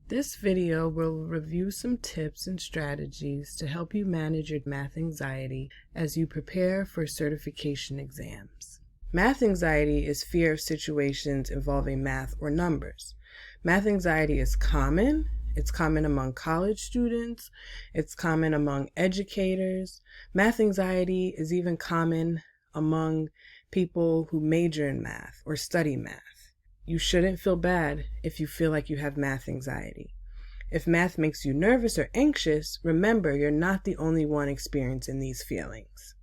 This video will review some tips and strategies to help you manage your math anxiety as you prepare for certification exams. Math anxiety is fear of situations involving math or numbers. Math anxiety is common. It's common among college students. It's common among educators. Math anxiety is even common among people who major in math or study math. You shouldn't feel bad if you feel like you have math anxiety. If math makes you nervous or anxious, remember you're not the only one experiencing these feelings.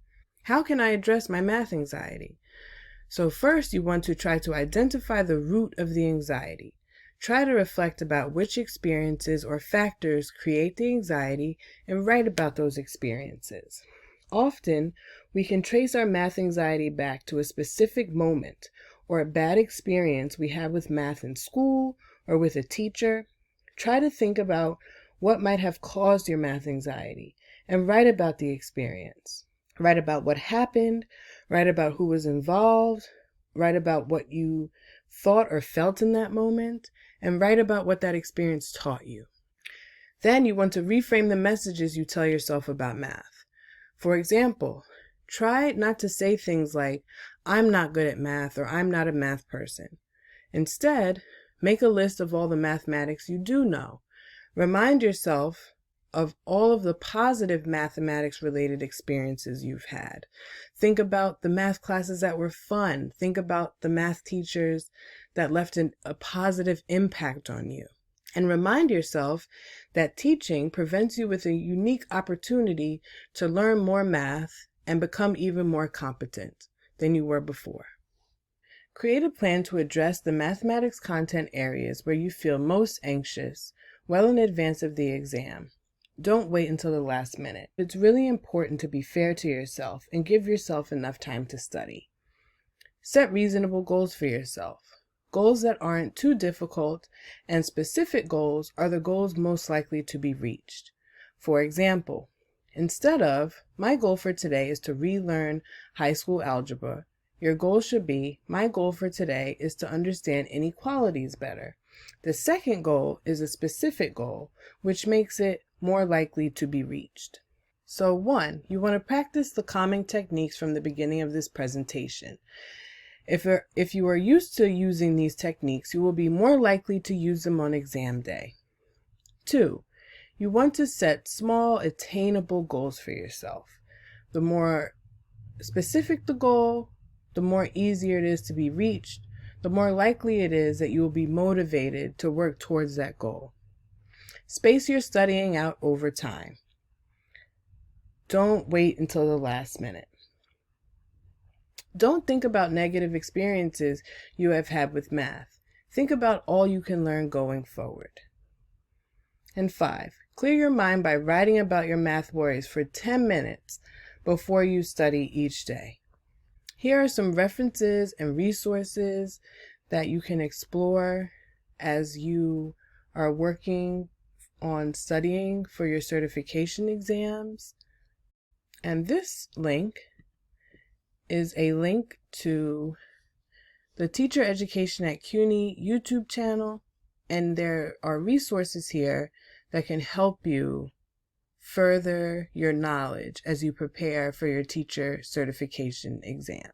How can I address my math anxiety? So first, you want to try to identify the root of the anxiety. Try to reflect about which experiences or factors create the anxiety and write about those experiences. Often, we can trace our math anxiety back to a specific moment or a bad experience we had with math in school or with a teacher. Try to think about what might have caused your math anxiety and write about the experience. Write about what happened, write about who was involved, write about what you thought or felt in that moment, and write about what that experience taught you. Then you want to reframe the messages you tell yourself about math. For example, try not to say things like, "I'm not good at math," or "I'm not a math person." Instead, make a list of all the mathematics you do know. Remind yourself of all of the positive mathematics-related experiences you've had. Think about the math classes that were fun. Think about the math teachers that left a positive impact on you. And remind yourself that teaching presents you with a unique opportunity to learn more math and become even more competent than you were before. Create a plan to address the mathematics content areas where you feel most anxious well in advance of the exam. Don't wait until the last minute. It's really important to be fair to yourself and give yourself enough time to study. Set reasonable goals for yourself. Goals that aren't too difficult, and specific goals are the goals most likely to be reached. For example, instead of, "My goal for today is to relearn high school algebra," your goal should be, "My goal for today is to understand inequalities better." The second goal is a specific goal, which makes it more likely to be reached. So 1, you want to practice the calming techniques from the beginning of this presentation. If you are used to using these techniques, you will be more likely to use them on exam day. 2, you want to set small, attainable goals for yourself. The more specific the goal, the more easier it is to be reached, the more likely it is that you will be motivated to work towards that goal. Space your studying out over time. Don't wait until the last minute. Don't think about negative experiences you have had with math. Think about all you can learn going forward. And 5, clear your mind by writing about your math worries for 10 minutes before you study each day. Here are some references and resources that you can explore as you are working on studying for your certification exams. And this link is a link to the Teacher Education at CUNY YouTube channel, and there are resources here that can help you further your knowledge as you prepare for your teacher certification exam.